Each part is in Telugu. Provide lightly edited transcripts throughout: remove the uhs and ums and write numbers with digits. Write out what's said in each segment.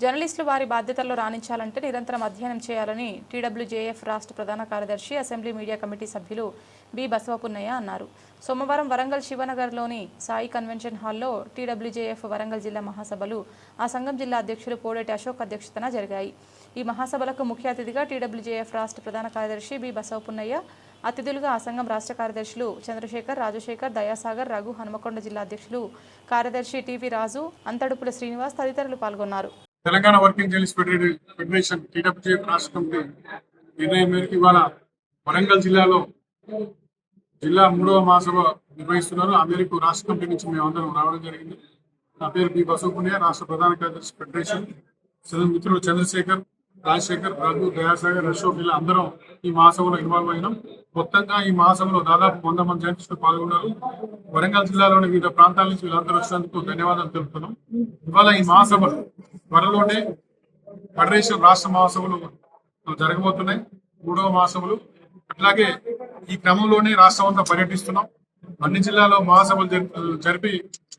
జర్నలిస్టులు వారి బాధ్యతల్లో రాణించాలంటే నిరంతరం అధ్యయనం చేయాలని టీడబ్ల్యూజేఎఫ్ రాష్ట్ర ప్రధాన కార్యదర్శి అసెంబ్లీ మీడియా కమిటీ సభ్యులు బి బసవపున్నయ్య అన్నారు. సోమవారం వరంగల్ శివనగర్లోని సాయి కన్వెన్షన్ హాల్లో టీడబ్ల్యూజేఎఫ్ వరంగల్ జిల్లా మహాసభలు ఆ సంఘం జిల్లా అధ్యక్షులు పోడేటి అశోక్ అధ్యక్షతన జరిగాయి. ఈ మహాసభలకు ముఖ్య అతిథిగా టీడబ్ల్యూజేఎఫ్ రాష్ట్ర ప్రధాన కార్యదర్శి బి బసవపున్నయ్య, అతిథులుగా ఆ సంఘం రాష్ట్ర కార్యదర్శులు చంద్రశేఖర్, రాజశేఖర్, దయాసాగర్, రఘు, హనుమకొండ జిల్లా అధ్యక్షులు కార్యదర్శి టీవీ రాజు, అంతడుపుల శ్రీనివాస్ తదితరులు పాల్గొన్నారు. Telangana working journalist federation TWJF రాష్ట్ర కమిటీ నిర్ణయం మేరకు ఇవాళ వరంగల్ జిల్లాలో జిల్లా 3వ మహాసభ నిర్వహిస్తున్నారు. ఆ మేరకు రాష్ట్ర కమిటీ నుంచి మేమందరం రావడం జరిగింది. నా పేరు బి బసవపున్నయ్య, రాష్ట్ర ప్రధాన కార్యదర్శి ఫెడరేషన్. మిత్రులు చంద్రశేఖర్, రాజశేఖర్, రఘు, దయాసాగర్, అశోక్ ఇలా అందరం ఈ మహాసభలో ఇన్వాల్వ్ అయినాం. మొత్తంగా ఈ మహాసభలో దాదాపు 100 మంది జర్నలిస్టులు పాల్గొన్నారు. వరంగల్ జిల్లాలోని వివిధ ప్రాంతాల నుంచి వీళ్ళందరూ వచ్చినందుకు ధన్యవాదాలు తెలుపుతున్నాం. ఇవాళ ఈ మహాసభలు త్వరలోనే ఫెడరేషన్ రాష్ట్ర మహాసభలు జరగబోతున్నాయి, 3వ మహాసభలు. అట్లాగే ఈ క్రమంలోనే రాష్ట్రం అంతా పర్యటిస్తున్నాం. అన్ని జిల్లాలో మహాసభలు జరిపి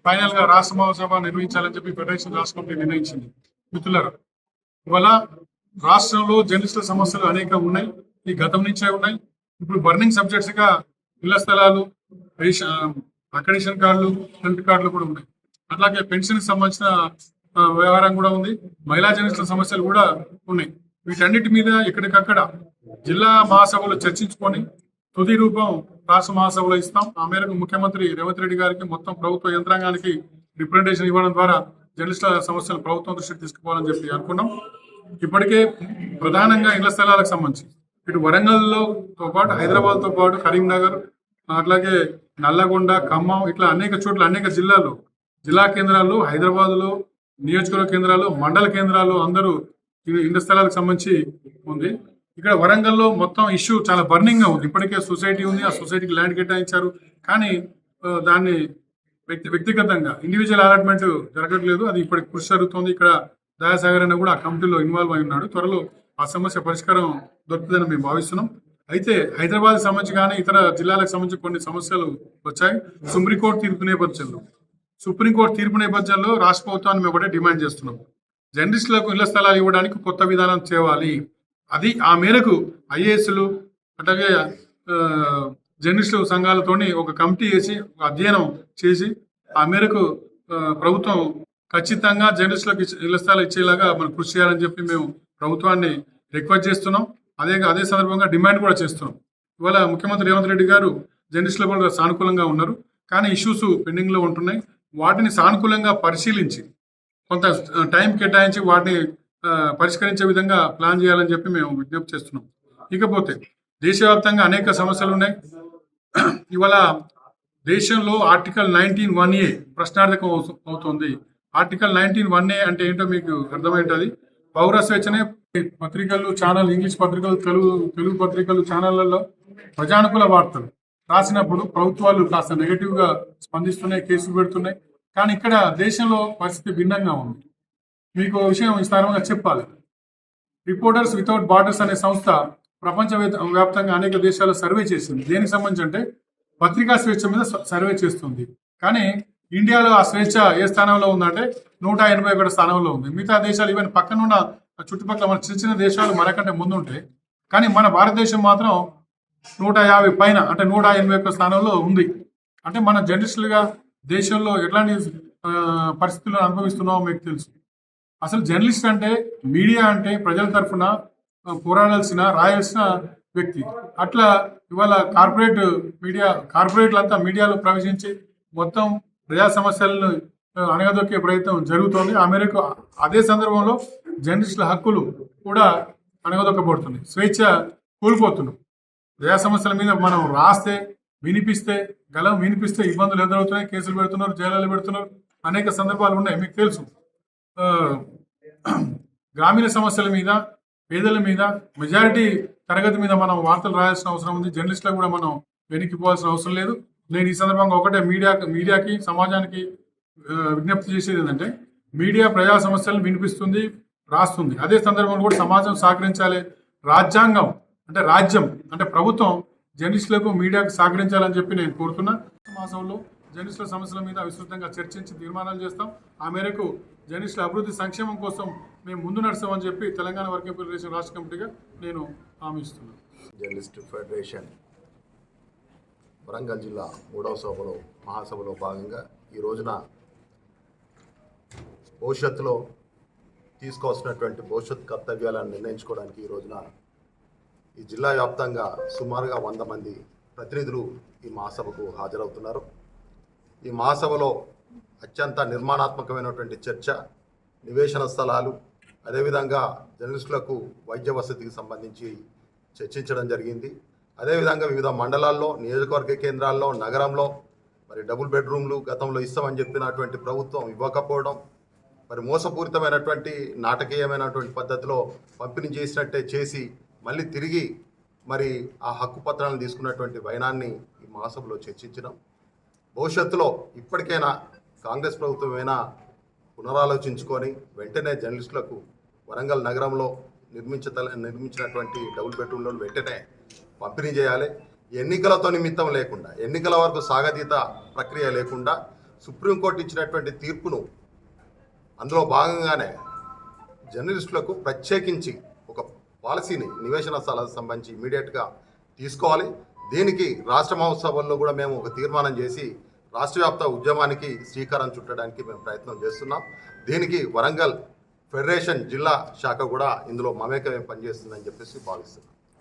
ఫైనల్ గా రాష్ట్ర మహాసభ నిర్వహించాలని చెప్పి ఫెడరేషన్ రాష్ట్ర కమిటీ నిర్ణయించింది. మిత్రులారా, ఇవాళ రాష్ట్రంలో జర్నలిస్టుల సమస్యలు అనేక ఉన్నాయి, ఈ గతం నుంచే ఉన్నాయి. ఇప్పుడు బర్నింగ్ సబ్జెక్ట్స్ గా ఇళ్ల స్థలాలు, అక్రెడిషన్ కార్డులు, హెల్త్ కార్డులు కూడా ఉన్నాయి. అట్లాగే పెన్షన్ సంబంధించిన వ్యవహారం కూడా ఉంది. మహిళా జర్నలిస్టుల సమస్యలు కూడా ఉన్నాయి. వీటన్నిటి మీద ఎక్కడికక్కడ జిల్లా మహాసభలు చర్చించుకొని తుది రూపం రాష్ట్ర మహాసభలో ఇస్తాం. ఆ మేరకు ముఖ్యమంత్రి రేవంత్ రెడ్డి గారికి, మొత్తం ప్రభుత్వ యంత్రాంగానికి రిప్రజెంటేషన్ ఇవ్వడం ద్వారా జర్నలిస్టుల సమస్యలు ప్రభుత్వం దృష్టికి తీసుకుపోవాలని చెప్పి అనుకున్నాం. ఇప్పటికే ప్రధానంగా ఇళ్ల స్థలాలకు సంబంధించి ఇటు వరంగల్తో పాటు, హైదరాబాద్తో పాటు కరీంనగర్, అట్లాగే నల్లగొండ, ఖమ్మం ఇట్లా అనేక చోట్ల, అనేక జిల్లాల్లో, జిల్లా కేంద్రాల్లో, హైదరాబాద్లో నియోజకవర్గ కేంద్రాలు, మండల కేంద్రాల్లో అందరూ ఇళ్ల స్థలాలకు సంబంధించి ఉంది. ఇక్కడ వరంగల్లో మొత్తం ఇష్యూ చాలా బర్నింగ్ గా ఉంది. ఇప్పటికే సొసైటీ ఉంది, ఆ సొసైటీకి ల్యాండ్ కేటాయించారు, కానీ దాన్ని వ్యక్తిగతంగా ఇండివిజువల్ అలాట్మెంట్ జరగట్లేదు. అది ఇప్పటికి కృషి జరుగుతుంది. ఇక్కడ దయాసాగర్ అన్న కూడా ఆ కమిటీలో ఇన్వాల్వ్ అయి ఉన్నాడు. త్వరలో ఆ సమస్య పరిష్కారం దొరుకుతుందని మేము భావిస్తున్నాం. అయితే హైదరాబాద్ సంబంధించి కానీ ఇతర జిల్లాలకు సంబంధించి కొన్ని సమస్యలు వచ్చాయి. సుప్రీంకోర్టు తీర్పు నేపథ్యంలో రాష్ట్ర ప్రభుత్వాన్ని మేము ఒకటే డిమాండ్ చేస్తున్నాం. జర్నలిస్టులకు ఇళ్ల స్థలాలు ఇవ్వడానికి కొత్త విధానం తేవాలి. అది ఆ మేరకు ఐఏఎస్లు అట్లాగే జర్నలిస్టు సంఘాలతోని ఒక కమిటీ వేసి అధ్యయనం చేసి ఆ మేరకు ప్రభుత్వం ఖచ్చితంగా జర్నలిస్టులకు ఇళ్ల స్థలాలు ఇచ్చేలాగా మనం కృషి చేయాలని చెప్పి మేము ప్రభుత్వాన్ని రిక్వెస్ట్ చేస్తున్నాం. అదే సందర్భంగా డిమాండ్ కూడా చేస్తున్నాం. ఇవాళ ముఖ్యమంత్రి రేవంత్ రెడ్డి గారు జర్నలిస్టులు కూడా సానుకూలంగా ఉన్నారు, కానీ ఇష్యూస్ పెండింగ్ లో ఉంటున్నాయి. వాటిని సానుకూలంగా పరిశీలించి కొంత టైం కేటాయించి వాటిని పరిష్కరించే విధంగా ప్లాన్ చేయాలని చెప్పి మేము విజ్ఞప్తి చేస్తున్నాం. ఇకపోతే దేశవ్యాప్తంగా అనేక సమస్యలు ఉన్నాయి. ఇవాళ దేశంలో ఆర్టికల్ 19(1)A ప్రశ్నార్థకం అవుతుంది. ఆర్టికల్ 19(1)A అంటే ఏంటో మీకు అర్థమైంటది. పౌర స్వేచ్ఛనే పత్రికలు, ఛానల్, ఇంగ్లీష్ పత్రికలు, తెలుగు పత్రికలు, ఛానళ్లలో ప్రజానుకూల వార్తలు రాసినప్పుడు ప్రభుత్వాలు కాస్త నెగటివ్ గా స్పందిస్తున్నాయి, కేసులు పెడుతున్నాయి. కానీ ఇక్కడ దేశంలో పరిస్థితి భిన్నంగా ఉంది. మీకు విషయం విస్తారంగా చెప్పాలి. రిపోర్టర్స్ వితౌట్ బార్డర్స్ అనే సంస్థ ప్రపంచ వ్యాప్తంగా అనేక దేశాల్లో సర్వే చేసింది. దేనికి సంబంధించి అంటే పత్రికా స్వేచ్ఛ మీద సర్వే చేస్తుంది. కానీ ఇండియాలో ఆ స్వేచ్ఛ ఏ స్థానంలో ఉందంటే 181 స్థానంలో ఉంది. మిగతా దేశాలు, ఈవెన్ పక్కనున్న చుట్టుపక్కల మన చిన్న దేశాలు మనకంటే ముందుంటాయి. కానీ మన భారతదేశం మాత్రం 150 పైన, అంటే 181 స్థానంలో ఉంది. అంటే మన జర్నలిస్టులుగా దేశంలో ఎట్లాంటి పరిస్థితులను అనుభవిస్తున్నామో మీకు తెలుసు. అసలు జర్నలిస్ట్ అంటే, మీడియా అంటే ప్రజల తరఫున పోరాడాల్సిన, రాయాల్సిన వ్యక్తి. అట్లా ఇవాళ కార్పొరేట్లంతా మీడియాలో ప్రవేశించి మొత్తం ప్రజా సమస్యలను అణగదొక్కే ప్రయత్నం జరుగుతోంది. ఆ మేరకు అదే సందర్భంలో జర్నలిస్టుల హక్కులు కూడా అణగదొక్కబడుతుంది, స్వేచ్ఛ కోల్పోతున్నాం. ప్రజా సమస్యల మీద మనం రాస్తే, వినిపిస్తే ఇబ్బందులు ఎదురవుతున్నాయి, కేసులు పెడుతున్నారు, జైలు పెడుతున్నారు, అనేక సందర్భాలు ఉన్నాయి, మీకు తెలుసు. గ్రామీణ సమస్యల మీద, పేదల మీద, మెజారిటీ తరగతి మీద మనం వార్తలు రాయాల్సిన అవసరం ఉంది. జర్నలిస్టులకు కూడా మనం వెనక్కిపోవాల్సిన అవసరం లేదు. నేను ఈ సందర్భంగా ఒకటే మీడియాకి, సమాజానికి విజ్ఞప్తి చేసేది ఏంటంటే, మీడియా ప్రజా సమస్యలను వినిపిస్తుంది, రాస్తుంది. అదే సందర్భంలో కూడా సమాజం సహకరించాలి. రాజ్యం అంటే ప్రభుత్వం జర్నలిస్టులకు, మీడియాకు సహకరించాలని చెప్పి నేను కోరుతున్నా. మాసంలో జర్నలిస్టుల సమస్యల మీద విస్తృతంగా చర్చించి తీర్మానాలు చేస్తాం. ఆ మేరకు జర్నలిస్టుల అభివృద్ధి సంక్షేమం కోసం మేము ముందు నడుస్తామని చెప్పి తెలంగాణ వర్కింగ్ ఫెడరేషన్ రాష్ట్ర కమిటీగా నేను హామీ ఇస్తున్నాను. జర్నలిస్ట్ ఫెడరేషన్ వరంగల్ జిల్లా 3వ సభలో మహాసభలో భాగంగా ఈ రోజున భవిష్యత్తులో తీసుకోవాల్సినటువంటి భవిష్యత్ కర్తవ్యాలను నిర్ణయించుకోవడానికి ఈ రోజున ఈ జిల్లా వ్యాప్తంగా సుమారుగా 100 మంది ప్రతినిధులు ఈ మహాసభకు హాజరవుతున్నారు. ఈ మహాసభలో అత్యంత నిర్మాణాత్మకమైనటువంటి చర్చ, నివేశన స్థలాలు, అదేవిధంగా జర్నలిస్టులకు వైద్య వసతికి సంబంధించి చర్చించడం జరిగింది. అదేవిధంగా వివిధ మండలాల్లో, నియోజకవర్గ కేంద్రాల్లో, నగరంలో మరి డబుల్ బెడ్రూమ్లు గతంలో ఇస్తామని చెప్పినటువంటి ప్రభుత్వం ఇవ్వకపోవడం, మరి మోసపూరితమైనటువంటి నాటకీయమైనటువంటి పద్ధతిలో పంపిణీ చేసినట్టే చేసి మళ్ళీ తిరిగి మరి ఆ హక్కు పత్రాలను తీసుకున్నటువంటి వైనాన్ని ఈ మహాసభలో చర్చించడం. భవిష్యత్తులో ఇప్పటికైనా కాంగ్రెస్ ప్రభుత్వమైనా పునరాలోచించుకొని వెంటనే జర్నలిస్టులకు వరంగల్ నగరంలో నిర్మించినటువంటి డబుల్ బెడ్రూమ్లను వెంటనే పంపిణీ చేయాలి. ఎన్నికలతో నిమిత్తం లేకుండా, ఎన్నికల వరకు సాగతీత ప్రక్రియ లేకుండా సుప్రీంకోర్టు ఇచ్చినటువంటి తీర్పును అందులో భాగంగానే జర్నలిస్టులకు ప్రత్యేకించి ఒక పాలసీని నివేశన స్థలాలకు సంబంధించి ఇమీడియట్గా తీసుకోవాలి. దీనికి రాష్ట్ర మహోత్సవాల్లో కూడా మేము ఒక తీర్మానం చేసి రాష్ట్ర వ్యాప్త ఉద్యమానికి శ్రీకారం చుట్టడానికి మేము ప్రయత్నం చేస్తున్నాం. దీనికి వరంగల్ ఫెడరేషన్ జిల్లా శాఖ కూడా ఇందులో మమేకమే పనిచేస్తుందని చెప్పేసి భావిస్తున్నాం.